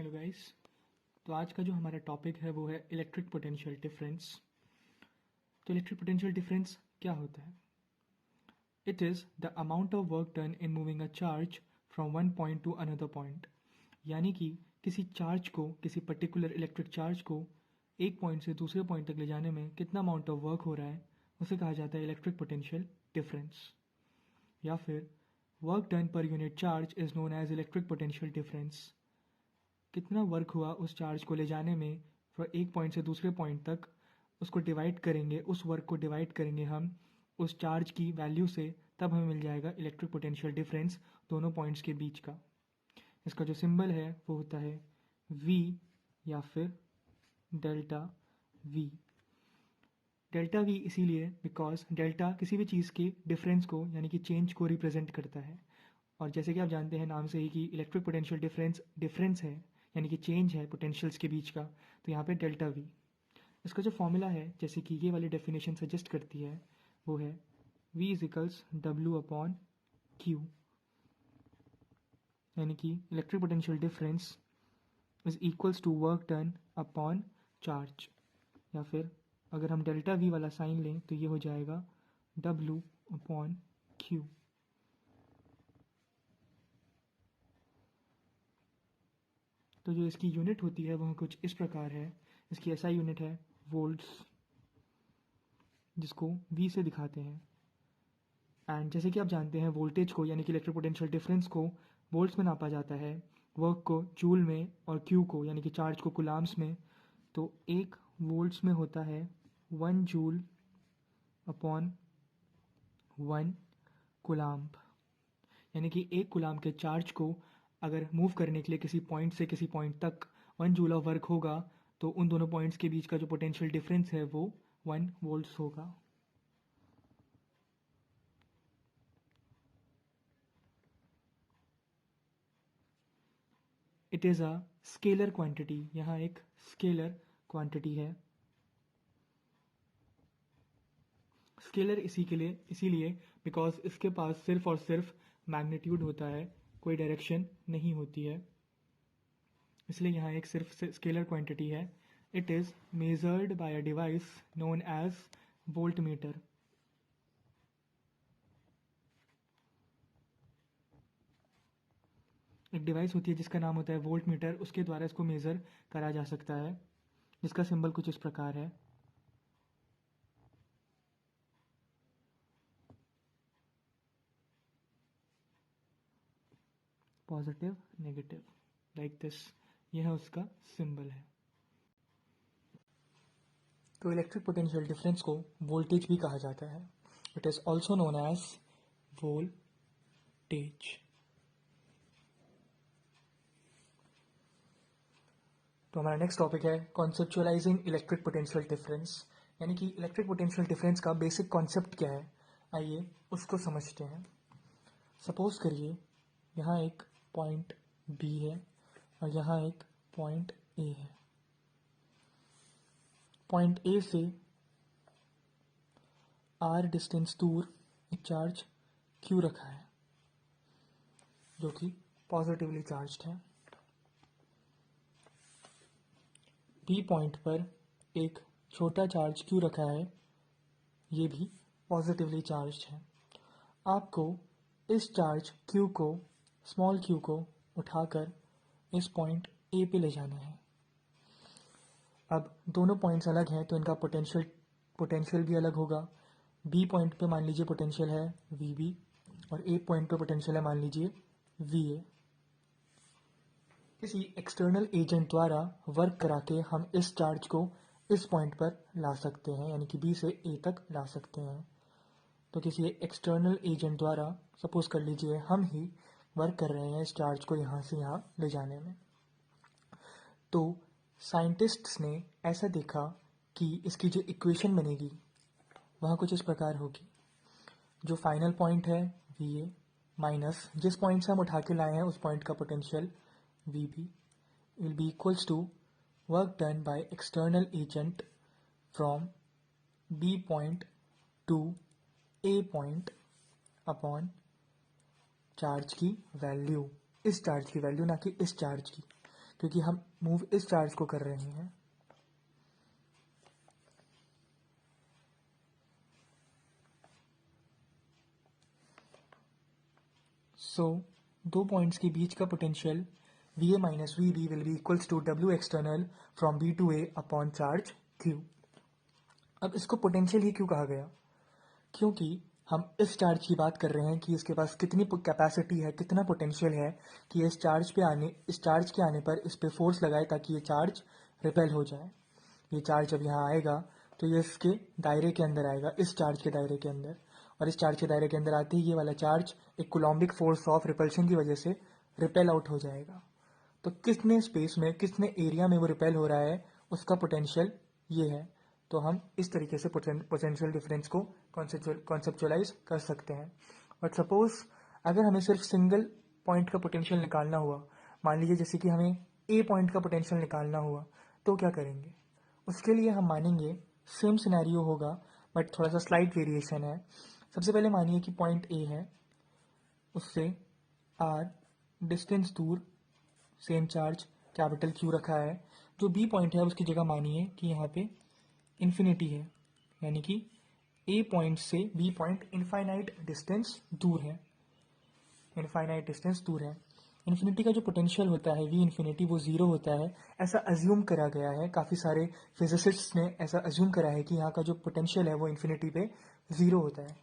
Hello guys. तो आज का जो हमारा टॉपिक है वो है इलेक्ट्रिक पोटेंशियल डिफरेंस। तो इलेक्ट्रिक पोटेंशियल डिफरेंस क्या होता है? It is the amount of work done in moving a charge from one point two another point. यानी कि किसी चार्ज को, किसी पर्टिकुलर इलेक्ट्रिक चार्ज को एक पॉइंट से दूसरे पॉइंट तक ले जाने में कितना अमाउंट ऑफ वर्क हो रहा है, उसे कहा जाता है इलेक्ट्रिक पोटेंशियल डिफरेंस। या फिर वर्क डन पर unit charge is known as electric potential difference. कितना वर्क हुआ उस चार्ज को ले जाने में, एक पॉइंट से दूसरे पॉइंट तक, उसको डिवाइड करेंगे, उस वर्क को डिवाइड करेंगे हम उस चार्ज की वैल्यू से, तब हमें मिल जाएगा इलेक्ट्रिक पोटेंशियल डिफरेंस दोनों पॉइंट्स के बीच का। इसका जो सिंबल है वो होता है V या फिर डेल्टा V। डेल्टा V इसीलिए बिकॉज डेल्टा किसी भी चीज़ के डिफरेंस को यानी कि चेंज को रिप्रेजेंट करता है। और जैसे कि आप जानते हैं नाम से ही कि इलेक्ट्रिक पोटेंशियल डिफरेंस है, यानी कि चेंज है पोटेंशियल्स के बीच का, तो यहाँ पे डेल्टा V। इसका जो फॉर्मूला है, जैसे कि ये वाली डेफिनेशन सजेस्ट करती है, वो है V is equals W upon Q। यानी कि electric potential difference is equals to work done upon charge. या फिर अगर हम डेल्टा V वाला साइन लें तो ये हो जाएगा W अपॉन Q। तो जो इसकी यूनिट होती है वह कुछ इस प्रकार है। इसकी ऐसा यूनिट है वोल्ट्स, जिसको V से दिखाते हैं। एंड जैसे कि आप जानते हैं वोल्टेज को यानी कि इलेक्ट्रिक पोटेंशियल डिफरेंस को वोल्ट्स में नापा जाता है, वर्क को जूल में और Q को यानी कि चार्ज को कुलाम्स में। तो एक वोल्ट्स में होता है 1 जूल अपॉन 1 कुलाम्ब। यानी कि एक कुलाम के चार्ज को अगर मूव करने के लिए किसी पॉइंट से किसी पॉइंट तक 1 जूल ऑफ वर्क होगा, तो उन दोनों पॉइंट्स के बीच का जो पोटेंशियल डिफरेंस है वो 1 वोल्ट्स होगा। It is a scalar quantity. यहाँ एक स्केलर क्वांटिटी है। स्केलर इसीलिए बिकॉज इसके पास सिर्फ और सिर्फ मैग्नीट्यूड होता है, कोई डायरेक्शन नहीं होती है, इसलिए यहाँ एक सिर्फ स्केलर क्वांटिटी है। It is measured by a device known as voltmeter. एक डिवाइस होती है जिसका नाम होता है वोल्ट मीटर, उसके द्वारा इसको मेज़र करा जा सकता है, जिसका सिंबल कुछ इस प्रकार है। पॉजिटिव नेगेटिव लाइक दिस, यह उसका सिंबल है। तो इलेक्ट्रिक पोटेंशियल डिफरेंस को वोल्टेज भी कहा जाता है। It is also known as voltage. तो हमारा नेक्स्ट टॉपिक है कॉन्सेप्चुअलाइजिंग इलेक्ट्रिक पोटेंशियल डिफरेंस। यानी कि इलेक्ट्रिक पोटेंशियल डिफरेंस का बेसिक कॉन्सेप्ट क्या है, आइए उसको समझते हैं। सपोज करिए यहाँ एक पॉइंट B है और यहाँ एक पॉइंट A है। पॉइंट A से R डिस्टेंस दूर एक चार्ज Q रखा है जो कि पॉजिटिवली चार्ज्ड है। B पॉइंट पर एक छोटा चार्ज Q रखा है, ये भी पॉजिटिवली चार्ज्ड है। आपको इस चार्ज Q को, स्मॉल q को उठाकर इस पॉइंट A पे ले जाना है। अब दोनों पॉइंट्स अलग हैं तो इनका पोटेंशियल भी अलग होगा। B पॉइंट पे मान लीजिए पोटेंशियल है VB और A पॉइंट पे पोटेंशियल है मान लीजिए VA। किसी एक्सटर्नल एजेंट द्वारा वर्क करा के हम इस चार्ज को इस पॉइंट पर ला सकते हैं, यानी कि B से A तक ला सकते हैं। तो किसी एक्सटर्नल एजेंट द्वारा, सपोज कर लीजिए हम ही वर्क कर रहे हैं इस चार्ज को यहाँ से यहाँ ले जाने में। तो साइंटिस्ट्स ने ऐसा देखा कि इसकी जो इक्वेशन बनेगी वह कुछ इस प्रकार होगी। जो फाइनल पॉइंट है VA माइनस जिस पॉइंट से हम उठा के लाए हैं उस पॉइंट का potential VB will be equals to work done by external agent from B point to A point upon charge की वैल्यू, इस चार्ज की वैल्यू ना कि इस चार्ज की, क्योंकि हम मूव इस चार्ज को कर रहे हैं। सो दो पॉइंट्स के बीच का potential VA minus VB will be equals to W external from B to A upon charge Q। अब इसको पोटेंशियल ही क्यों कहा गया? क्योंकि हम इस चार्ज की बात कर रहे हैं कि इसके पास कितनी कैपेसिटी है, कितना पोटेंशियल है कि इस चार्ज के आने पर इस पे फोर्स लगाए ताकि ये चार्ज रिपेल हो जाए। ये चार्ज जब यहाँ आएगा तो ये इसके दायरे के अंदर आएगा, इस चार्ज के दायरे के अंदर, और इस चार्ज के दायरे के अंदर आते ही ये वाला चार्ज एक कूलम्बिक फोर्स ऑफ रिपल्शन की वजह से रिपेल आउट हो जाएगा। तो कितने स्पेस में, कितने एरिया में वो रिपेल हो रहा है, उसका पोटेंशियल ये है। तो हम इस तरीके से पोटेंशियल डिफरेंस को कॉन्सेप्चुअलाइज कर सकते हैं। बट सपोज अगर हमें सिर्फ सिंगल पॉइंट का पोटेंशियल निकालना हुआ, मान लीजिए जैसे कि हमें ए पॉइंट का पोटेंशियल निकालना हुआ, तो क्या करेंगे? उसके लिए हम मानेंगे सेम सिनेरियो होगा बट थोड़ा सा स्लाइट वेरिएशन है। सबसे पहले मानिए कि पॉइंट ए है, उससे आर डिस्टेंस दूर सेम चार्ज कैपिटल क्यू रखा है। जो बी पॉइंट है उसकी जगह मानिए कि यहाँ पे इन्फिनिटी है, यानी कि ए पॉइंट से बी पॉइंट इनफाइनाइट डिस्टेंस दूर है, इनफाइनाइट डिस्टेंस दूर है। इन्फिनिटी का जो पोटेंशियल होता है वी इन्फिनिटी, वो जीरो होता है, ऐसा अज्यूम करा गया है। काफ़ी सारे फिजिसिस्ट्स ने ऐसा अज्यूम करा है कि यहाँ का जो पोटेंशियल है वो इन्फिनिटी पे ज़ीरो होता है।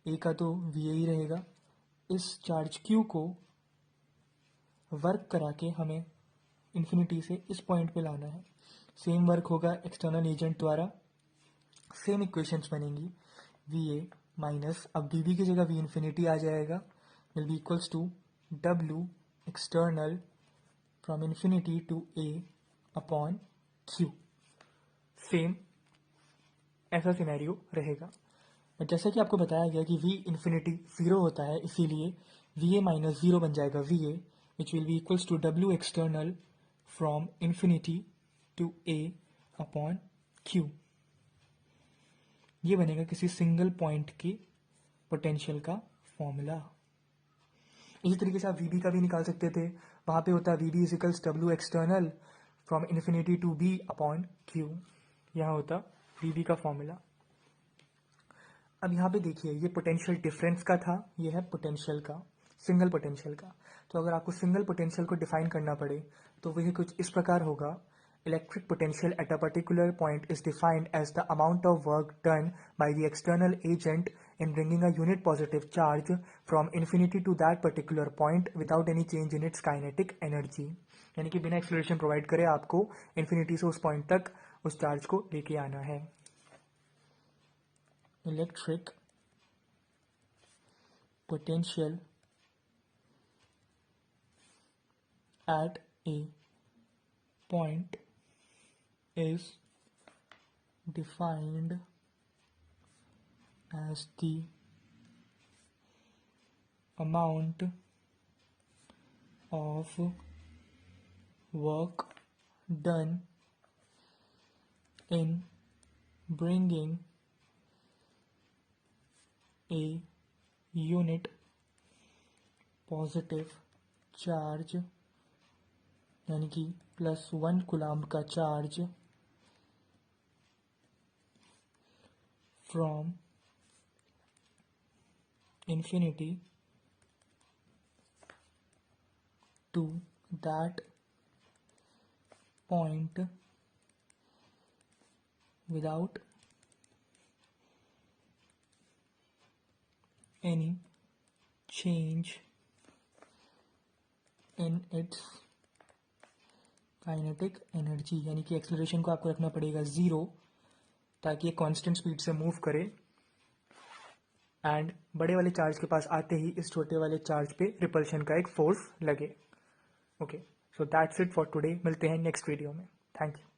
ए का तो वी ही रहेगा। इस चार्ज क्यू को वर्क करा के हमें इन्फिनिटी से इस पॉइंट पे लाना है। सेम वर्क होगा एक्सटर्नल एजेंट द्वारा, सेम इक्वेशंस बनेंगी। वी ए माइनस, अब वी बी की जगह वी इन्फिनिटी आ जाएगा, will be equals to W external from infinity to A upon Q। Same ऐसा सिनेरियो रहेगा। और जैसा कि आपको बताया गया कि V इन्फिनिटी ज़ीरो होता है, इसीलिए VA माइनस ज़ीरो बन जाएगा VA, which will be equals to W external from infinity to A upon Q। ये बनेगा किसी सिंगल पॉइंट के पोटेंशियल का फॉर्मूला। इसी तरीके से आप वी बी का भी निकाल सकते थे। वहाँ पे होता है V B equals W external from infinity to B upon Q. यहाँ होता वी बी का फॉर्मूला। अब यहाँ पे देखिए, ये पोटेंशियल डिफरेंस का था, ये है पोटेंशियल का, सिंगल पोटेंशियल का। तो अगर आपको सिंगल पोटेंशियल को डिफाइन करना पड़े तो वह कुछ इस प्रकार होगा। Electric potential at a particular point is defined as the amount of work done by the external agent in bringing a unit positive charge from infinity to that particular point without any change in its kinetic energy। यानी कि बिना acceleration provide करे आपको infinity से उस point तक उस charge को लेके आना है। Electric potential at A point is defined as the amount of work done in bringing a unit positive charge, यानी कि +1 कूलम्ब का charge from infinity to that point without any change in its kinetic energy. यानी कि acceleration को आपको रखना पड़ेगा zero ताकि ये कांस्टेंट स्पीड से मूव करे, एंड बड़े वाले चार्ज के पास आते ही इस छोटे वाले चार्ज पे रिपल्शन का एक फोर्स लगे। Okay, so that's it for today. मिलते हैं नेक्स्ट वीडियो में। Thank you.